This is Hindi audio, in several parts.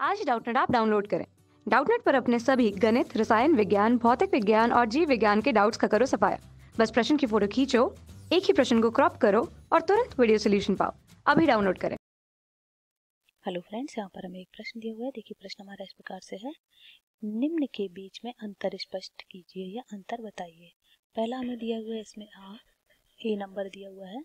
आज डाउटनेट आप डाउनलोड करें। डाउटनेट पर अपने सभी गणित, रसायन विज्ञान, भौतिक विज्ञान और जीव विज्ञान के डाउट्स का करो सफाया। बस प्रश्न की फोटो खींचो, एक ही प्रश्न को क्रॉप करो और तुरंत वीडियो सोल्यूशन पाओ। अभी डाउनलोड करें। हेलो फ्रेंड्स, यहाँ पर हमें एक प्रश्न दिया हुआ है। देखिए प्रश्न हमारा इस प्रकार से है, निम्न के बीच में अंतर स्पष्ट कीजिए या अंतर बताइए। पहला हमें दिया हुआ है, इसमें ए नंबर दिया हुआ है,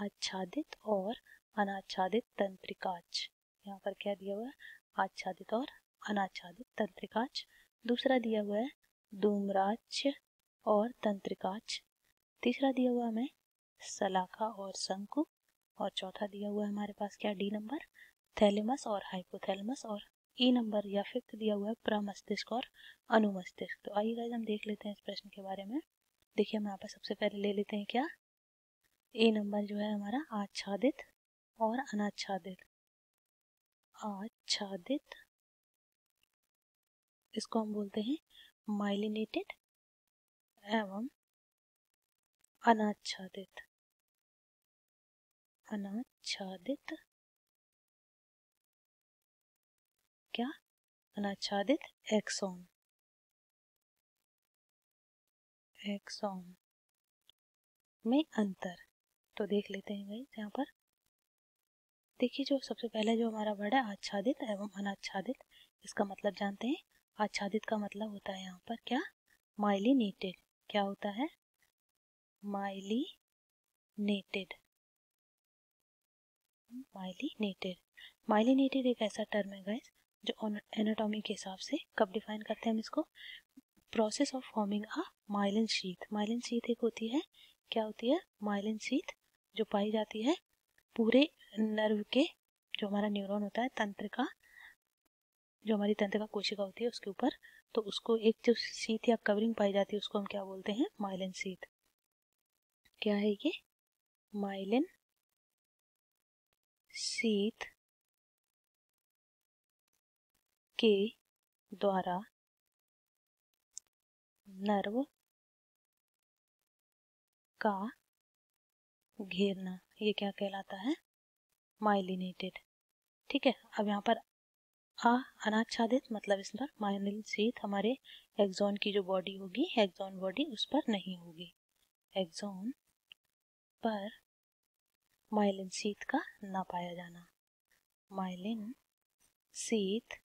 आच्छादित और अनाच्छादित तंत्रिकाच। यहाँ पर क्या दिया हुआ है, आच्छादित और अनाच्छादित तंत्रिकाच। दूसरा दिया हुआ है धूम्राक्ष और तंत्रिकाच। तीसरा दिया हुआ हमें सलाखा और शंकु। और चौथा दिया हुआ है हमारे पास क्या, डी नंबर, थैलेमस और हाइपोथैलेमस। और ई नंबर या फिफ्थ दिया हुआ है प्रमस्तिष्क और अनुमस्तिष्क। तो आइए गाइस हम देख लेते हैं इस प्रश्न के बारे में। देखिए हम यहाँ पर सबसे पहले ले लेते हैं क्या, ए नंबर जो है हमारा आच्छादित और अनाच्छादित। आच्छादित, इसको हम बोलते हैं माइलिनेटेड, एवं अनाच्छादित अनाच्छादित क्या, अनाच्छादित एक्सॉन। एक्सॉन में अंतर तो देख लेते हैं गाइस। यहाँ पर देखिए जो सबसे पहले जो हमारा वर्ड है आच्छादित एवं अनाच्छादित, इसका मतलब जानते हैं। आच्छादित का मतलब होता है यहाँ पर क्या, माइलिनेटेड। क्या होता है, माइलिनेटेड। माइलिनेटेड माइलिनेटेड एक ऐसा टर्म है गाइस जो एनाटॉमी के हिसाब से कब डिफाइन करते हैं हम इसको, process of forming a myelin sheath. Myelin sheath एक होती है, क्या होती है, माइलिन शीथ, जो पाई जाती है पूरे नर्व के, जो हमारा न्यूरॉन होता है, तंत्र का, जो हमारी तंत्र का कोशिका होती है उसके ऊपर। तो उसको एक जो शीथ या कवरिंग पाई जाती है उसको हम क्या बोलते हैं, माइलिन शीथ। क्या है ये, माइलिन शीथ के द्वारा नर्व का घेरना, ये क्या कहलाता है, माइलिनेटेड। ठीक है, अब यहाँ पर अनाच्छादित मतलब इस पर माइलिन शीथ हमारे एक्सॉन की जो बॉडी होगी, एक्सॉन बॉडी, उस पर नहीं होगी। एक्सॉन पर माइलिन शीथ का ना पाया जाना। माइलिन शीथ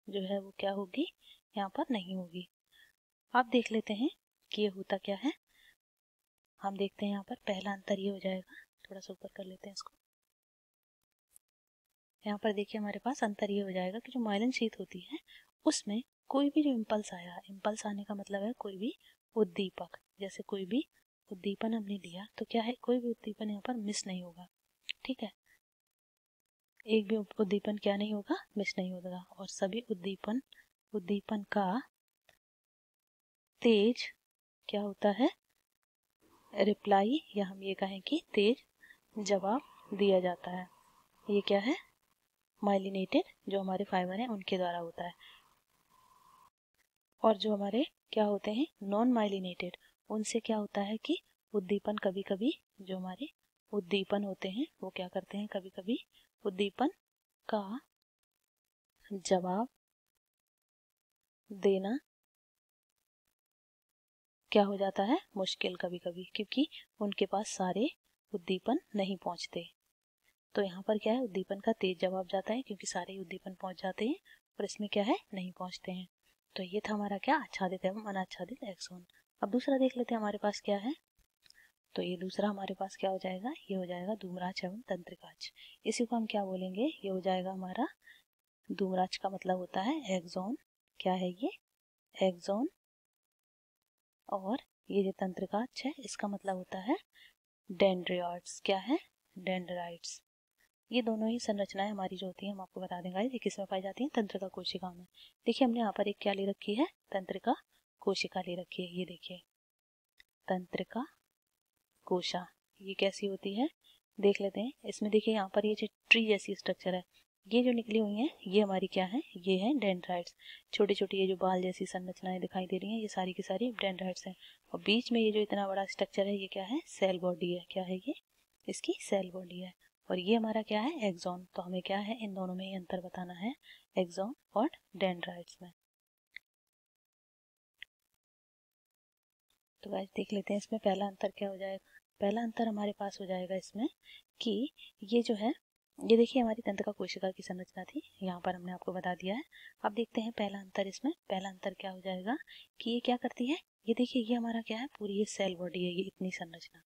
जो है वो क्या होगी, यहाँ पर नहीं होगी। अब देख लेते हैं कि ये होता क्या है। हम देखते हैं यहाँ पर पहला अंतर ये हो जाएगा, थोड़ा सा ऊपर कर लेते हैं इसको। यहाँ पर देखिए हमारे पास अंतर ये हो जाएगा कि जो माइलिन शीथ होती है उसमें कोई भी जो इम्पल्स आया, इम्पल्स आने का मतलब है कोई भी उद्दीपक, जैसे कोई भी उद्दीपन हमने लिया तो क्या है, कोई भी उद्दीपन यहाँ पर मिस नहीं होगा। ठीक है, एक भी उद्दीपन क्या नहीं होगा, मिस नहीं होगा। और सभी उद्दीपन का तेज क्या होता है, रिप्लाई, या हम ये कहें कि तेज जवाब दिया जाता है। ये क्या है, माइलिनेटेड जो हमारे फाइबर हैं उनके द्वारा होता है। और जो हमारे क्या होते हैं, नॉन माइलिनेटेड, उनसे क्या होता है कि उद्दीपन कभी कभी, जो हमारे उद्दीपन होते हैं वो क्या करते हैं, कभी कभी उद्दीपन का जवाब देना क्या हो जाता है, मुश्किल कभी कभी, क्योंकि उनके पास सारे उद्दीपन नहीं पहुंचते। तो यहाँ पर क्या है, उद्दीपन का तेज जवाब जाता है क्योंकि सारे उद्दीपन पहुंच जाते हैं, और इसमें क्या है, नहीं पहुंचते हैं। तो ये था हमारा क्या, आच्छादित एवं अनाच्छादित एक्सॉन। अब दूसरा देख लेते हैं हमारे पास क्या है। तो ये दूसरा हमारे पास क्या हो जाएगा, ये हो जाएगा धूम्राक्ष एवं तंत्रिकाक्ष। इसी को हम क्या बोलेंगे, ये हो जाएगा हमारा, धूम्राक्ष का मतलब होता है एक्सॉन। क्या है ये, एक्सॉन। और ये जो तंत्रिकाक्ष है इसका मतलब होता है डेंड्रियाट्स। क्या है, डेंड्राइट्स। ये दोनों ही संरचनाएं हमारी जो होती हैं हम आपको बता देंगे ये किसमें पाई जाती हैं, तंत्रिका कोशिका में। देखिए हमने यहाँ पर एक क्या ले रखी है, तंत्रिका कोशिका ले रखी है। ये देखिए तंत्रिका कोशा, ये कैसी होती है देख लेते हैं। इसमें देखिए यहाँ पर ये जो ट्री जैसी स्ट्रक्चर है, ये जो निकली हुई है ये हमारी क्या है, ये है डेंड्राइट्स। छोटी छोटी ये जो बाल जैसी संरचनाएं दिखाई दे रही हैं ये सारी की सारी डेंड्राइट्स हैं। और बीच में ये जो इतना बड़ा स्ट्रक्चर है ये क्या है, सेल बॉडी है। क्या है ये, इसकी सेल बॉडी है। और ये हमारा क्या है, एक्सॉन। तो हमें क्या है, इन दोनों में ही अंतर बताना है, एक्सॉन और डेंड्राइट्स में। तो गाइस देख लेते हैं इसमें पहला अंतर क्या हो जाएगा। पहला अंतर हमारे पास हो जाएगा इसमें कि ये जो है, ये देखिए हमारी तंत्रिका कोशिका की संरचना थी, यहाँ पर हमने आपको बता दिया है। अब देखते हैं पहला अंतर इसमें। पहला अंतर क्या हो जाएगा कि ये क्या करती है, ये देखिए ये हमारा क्या है, पूरी ये सेल बॉडी है, ये इतनी संरचना,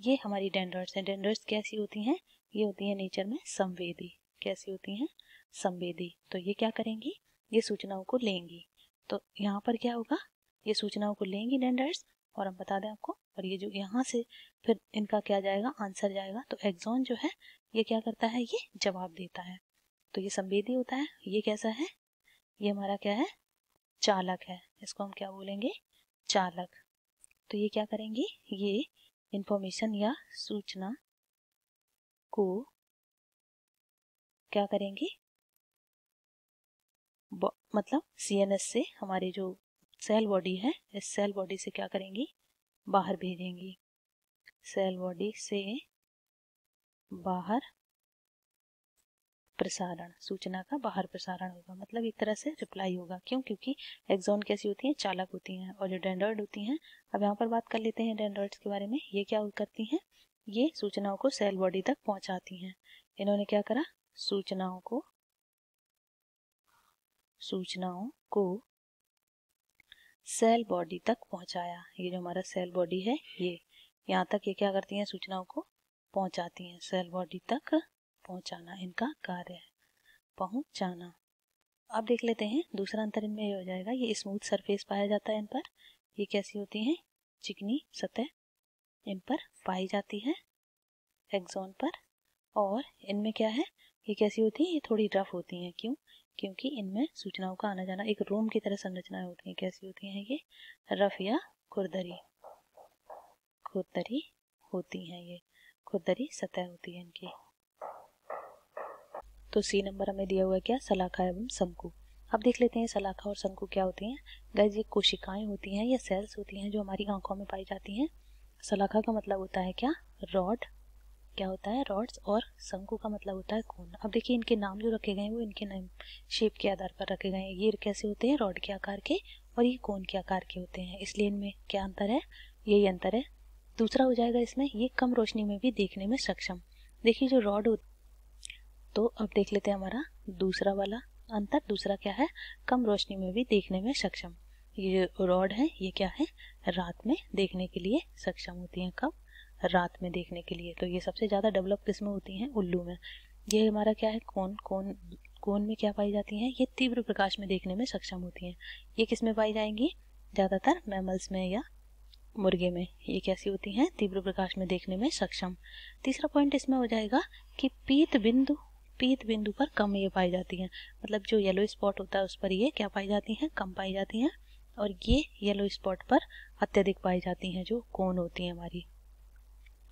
ये हमारी डेंड्राइट्स है। डेंड्राइट्स कैसी होती हैं, ये होती है नेचर में संवेदी। कैसी होती हैं, संवेदी। तो ये क्या करेंगी, ये सूचनाओं को लेंगी। तो यहाँ पर क्या होगा, ये सूचनाओं को लेंगी डेंड्राइट्स, और हम बता दें आपको, और ये जो यहाँ से फिर इनका क्या जाएगा, आंसर जाएगा। तो एक्सॉन जो है ये क्या करता है, ये जवाब देता है। तो ये संवेदी होता है। ये कैसा है, ये हमारा क्या है, चालक है। इसको हम क्या बोलेंगे, चालक। तो ये क्या करेंगी, ये इंफॉर्मेशन या सूचना को क्या करेंगी, मतलब सीएनएस से हमारे जो सेल बॉडी है, इस सेल बॉडी से क्या करेंगी, बाहर भेजेंगी। सेल बॉडी से बाहर प्रसारण, सूचना का बाहर प्रसारण होगा, मतलब एक तरह से रिप्लाई होगा। क्यों, क्योंकि एक्सॉन कैसी होती हैं, चालक होती हैं, और जो डेंड्राइड होती हैं, अब यहाँ पर बात कर लेते हैं डेंड्राइड्स के बारे में। ये क्या करती हैं, ये सूचनाओं को सेल बॉडी तक पहुंचाती हैं। इन्होंने क्या करा, सूचनाओं को सेल बॉडी तक पहुंचाया। ये जो हमारा सेल बॉडी है, ये यहाँ तक ये क्या करती हैं, सूचनाओं को पहुंचाती हैं। सेल बॉडी तक पहुंचाना इनका कार्य है, पहुंचाना। अब देख लेते हैं दूसरा अंतर इनमें ये हो जाएगा, ये स्मूथ सरफेस पाया जाता है इन पर। ये कैसी होती हैं, चिकनी सतह इन पर पाई जाती है एक्सॉन पर। और इनमें क्या है, ये कैसी होती है, ये थोड़ी रफ होती हैं। क्यों, क्योंकि इनमें सूचनाओं का आना जाना एक रोम की तरह संरचनाएं होती हैं। कैसी होती हैं, ये रफ या खुरदरी होती हैं, ये खुरदरी सतह होती है इनकी। तो सी नंबर हमें दिया हुआ है क्या, सलाखा एवं शंकु। अब देख लेते हैं सलाखा और शंकु क्या होती हैं। गाइस ये कोशिकाएं होती हैं या सेल्स होती हैं जो हमारी आंखों में पाई जाती हैं। सलाखा का मतलब होता है क्या, रॉड, क्या होता है, रॉड्स, और शंकु का मतलब होता है कोन। अब देखिए इनके नाम जो रखे गए हैं वो इनके नाम शेप के आधार पर रखे गए हैं। ये कैसे होते हैं, रॉड के आकार के, और ये कोन के आकार के होते हैं, इसलिए इनमें क्या अंतर है, यही अंतर है। दूसरा हो जाएगा इसमें, ये कम रोशनी में भी देखने में सक्षम। देखिए जो रॉड, तो अब देख लेते हैं हमारा दूसरा वाला अंतर। दूसरा क्या है, कम रोशनी में भी देखने में सक्षम। ये रॉड है, ये क्या है, रात में देखने के लिए सक्षम होती हैं। कब, रात में देखने के लिए। तो ये सबसे ज्यादा डेवलप किसमें होती हैं, उल्लू में। ये हमारा क्या है, कोन में क्या पाई जाती हैं, ये तीव्र प्रकाश में देखने में सक्षम होती हैं। ये किस में पाई जाएंगी, ज्यादातर मैमल्स में या मुर्गे में। ये कैसी होती हैं, तीव्र प्रकाश में देखने में सक्षम। तीसरा पॉइंट इसमें हो जाएगा कि पीत बिंदु पर कम ये पाई जाती हैं। मतलब जो येलो स्पॉट होता है उस पर ये क्या पाई जाती हैं, कम पाई जाती हैं, और ये येलो स्पॉट पर अत्यधिक पाई जाती हैं जो कोन होती हैं हमारी।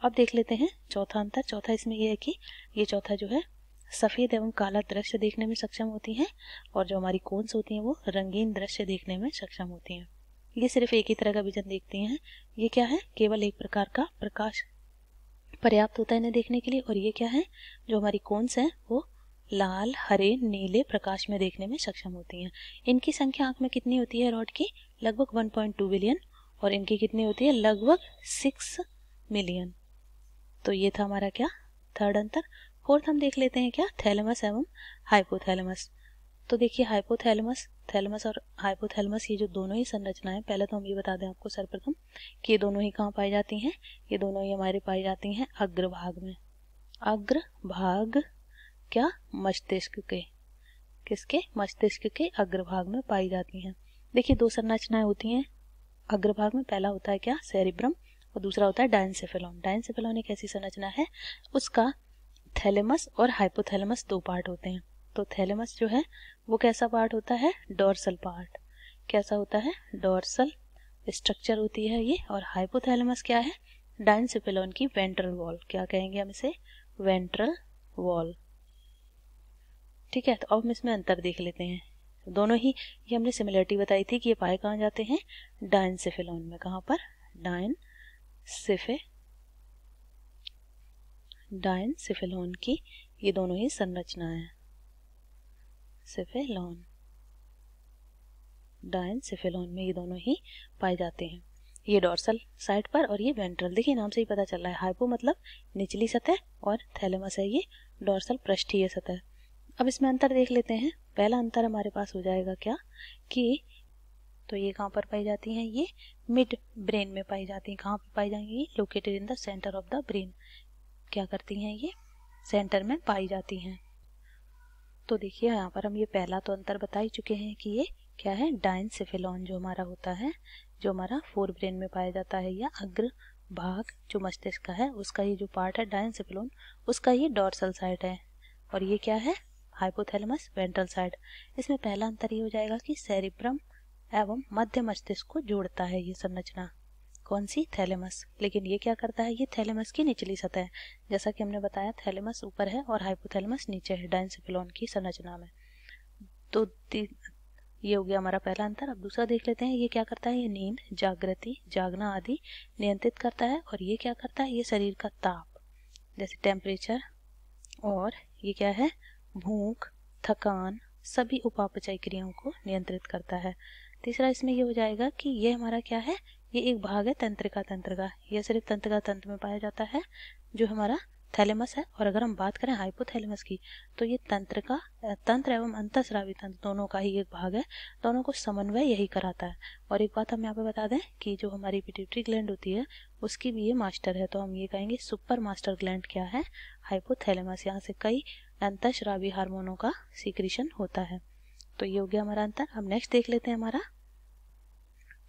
अब देख लेते हैं चौथा अंतर। चौथा इसमें ये है कि ये चौथा जो है, सफेद एवं काला दृश्य देखने में सक्षम होती हैं, और जो हमारी कोन्स होती हैं वो रंगीन दृश्य देखने में सक्षम होती हैं। ये सिर्फ एक ही तरह का विजन देखती हैं। ये क्या है, केवल एक प्रकार का प्रकाश पर्याप्त होता है इन्हें देखने के लिए। और ये क्या है, जो हमारी कोन्स हैं वो लाल, हरे, नीले प्रकाश में देखने में सक्षम होती हैं। इनकी संख्या आंख में कितनी होती है, रॉड की लगभग 1.2 बिलियन, और इनकी कितनी होती है, लगभग 6 मिलियन। तो ये था हमारा क्या, थर्ड अंतर। फोर्थ हम देख लेते हैं क्या, थैलेमस एवं हाइपोथैलेमस। तो देखिए थैलेमस और हाइपोथैलेमस, ये जो दोनों ही संरचनाएं, पहले तो हम ये बता दें आपको सर्वप्रथम कि ये दोनों ही कहाँ पाई जाती हैं, ये दोनों ही हमारे पाई जाती हैं अग्रभाग में। अग्रभाग क्या, मस्तिष्क के, किसके, मस्तिष्क के अग्रभाग में पाई जाती हैं। देखिए दो संरचनाएं होती हैं अग्रभाग में, पहला होता है क्या, सेरिब्रम, और दूसरा होता है डायंसेफेलॉन। डायंसेफेलॉन एक ऐसी संरचना है, उसका थैलेमस और हाइपोथैलेमस दो पार्ट होते हैं। तो थैलेमस जो है वो कैसा पार्ट होता है, डोर्सल पार्ट। कैसा होता है, डोर्सल स्ट्रक्चर होती है ये। और हाइपोथैलेमस क्या है, डायंसेफेलॉन की वेंट्रल वॉल, क्या कहेंगे हम इसे, वेंट्रल वॉल। ठीक है, तो अब हम इसमें अंतर देख लेते हैं। दोनों ही, ये हमने सिमिलरिटी बताई थी कि ये पाए कहाँ जाते हैं, डायंसेफेलॉन में। कहाँ पर, डायनसिफिलॉन की ये दोनों ही संरचना है। सिफिलॉन, डायनसिफिलॉन में ये दोनों ही पाए जाते हैं। ये डोर्सल साइड पर और ये वेंट्रल। देखिए नाम से ही पता चल रहा है, हाइपो मतलब निचली सतह और थैलेमस है ये डोर्सल पृष्ठीय सतह। अब इसमें अंतर देख लेते हैं। पहला अंतर हमारे पास हो जाएगा क्या कि तो ये कहाँ पर पाई जाती हैं, ये मिड ब्रेन में पाई जाती हैं। कहाँ पर पाई जाएंगी, located in the centre of the brain. क्या करती हैं, ये सेंटर में पाई जाती हैं। तो देखिए यहाँ पर हम ये पहला तो अंतर बता ही चुके हैं कि ये क्या है, डायनसिफिलॉन जो हमारा होता है, जो हमारा फोर ब्रेन में पाया जाता है, या अग्र भाग जो मस्तिष्क का है उसका ये जो पार्ट है डायनसिफिलॉन, उसका ये डोर्सल साइड है। और ये क्या है, हाइपोथैलेमस वेंट्रल साइड। इसमें पहला अंतर ये हो जाएगा कि सेरिब्रम एवं मध्य मस्तिष्क को जोड़ता है ये संरचना। कौन सी, थैलेमस। लेकिन ये क्या करता है, ये थैलेमस की निचली सतह है। जैसा कि हमने बताया थैलेमस ऊपर है और हाइपोथैलेमस नीचे है डायनसिफिलॉन की संरचना में। तो ये हो गया हमारा पहला अंतर। अब दूसरा देख लेते हैं, ये क्या करता है, ये नींद, जागृति, जागना आदि नियंत्रित करता है। और ये क्या करता है, ये शरीर का ताप जैसे टेम्परेचर, और ये क्या है, भूख, थकान, सभी उपापचय क्रियाओं को नियंत्रित करता है। तीसरा इसमें ये हो जाएगा कि ये हमारा क्या है, ये एक भाग है तंत्रिका तंत्र का। यह सिर्फ तंत्रिका तंत्र में पाया जाता है जो हमारा थैलेमस है। और अगर हम बात करें हाइपोथैलेमस की तो ये तंत्र एवं अंतःस्रावी तंत्र दोनों का ही एक भाग है। दोनों को समन्वय यही कराता है। और एक बात हम यहाँ पे बता दें कि जो हमारी पिट्यूटरी ग्लैंड होती है उसकी भी ये मास्टर है। तो हम ये कहेंगे सुपर मास्टर ग्लैंड क्या है, हाइपोथैलेमस। यहाँ से कई अंतःस्रावी हार्मोनों का सीक्रेशन होता है। तो ये हो गया हमारा अंतर। अब नेक्स्ट देख लेते हैं हमारा,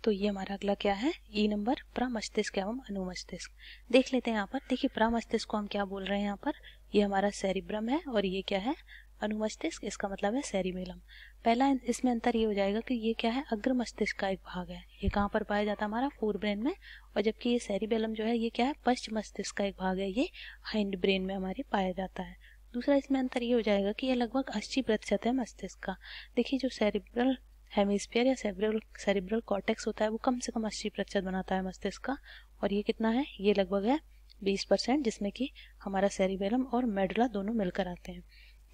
तो ये हमारा अगला क्या है, ई नंबर, प्रमस्तिष्क एवं अनुमस्तिष्क। देख लेते हैं यहाँ पर। देखिए प्रमस्तिष्क को हम क्या बोल रहे हैं यहाँ पर, ये हमारा सेरिब्रम है और ये क्या है, अनुमस्तिष्क, इसका मतलब है सेरिबेलम। पहला इसमें अंतर ये हो जाएगा कि ये क्या है, अग्र मस्तिष्क का एक भाग है। ये कहाँ पर पाया जाता है, हमारा फोर ब्रेन में। और जबकि ये सेरिबेलम जो है ये क्या है, पश्च मस्तिष्क का एक भाग है, ये हाइंड ब्रेन में हमारे पाया जाता है। दूसरा इसमें अंतर ये हो जाएगा कि ये लगभग 80% है मस्तिष्क का। देखिए जो सेरिब्रल हेमिस्फीयर या सेरिब्रल कॉर्टेक्स होता है वो कम से कम 80% बनाता है मस्तिष्क का। और ये कितना है, ये लगभग है 20%, जिसमें कि हमारा सेरिबेलम और मेडुला दोनों मिलकर आते हैं।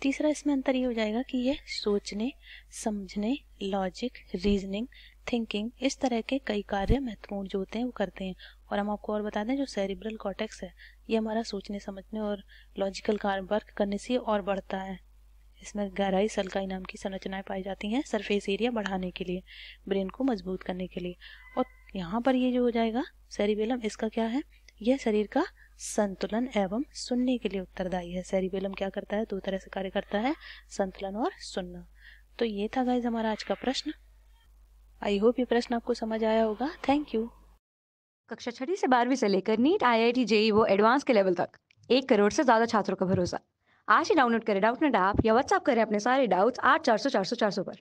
तीसरा इसमें अंतर ये हो जाएगा कि ये सोचने, समझने, लॉजिक, रीजनिंग, थिंकिंग, इस तरह के कई कार्य महत्वपूर्ण जो होते हैं वो करते हैं। और हम आपको और बता दें, जो सेरिब्रल कॉर्टेक्स है ये हमारा सोचने, समझने और लॉजिकल कार्य वर्क करने से और बढ़ता है। इसमें गहराई सल्काई नाम की संरचनाएं पाई जाती हैं सरफेस एरिया बढ़ाने के लिए, ब्रेन को मजबूत करने के लिए। और यहाँ पर ये जो हो जाएगा सेरिबेलम, इसका क्या है, यह शरीर का संतुलन एवं सुनने के लिए उत्तरदायी है। सेरिबेलम क्या करता है, दो तरह से कार्य करता है, संतुलन और सुनना। तो ये था गाइस हमारा आज का प्रश्न। आई होप ये प्रश्न आपको समझ आया होगा। Thank you. कक्षा 6वीं से 12वीं से लेकर नीट, IIT, JEE वो एडवांस के लेवल तक 1 करोड़ से ज्यादा छात्रों का भरोसा। आज ही डाउनलोड करें डाउटनेट ऐप या व्हाट्सएप करें अपने सारे डाउट्स 8400 400 400 पर।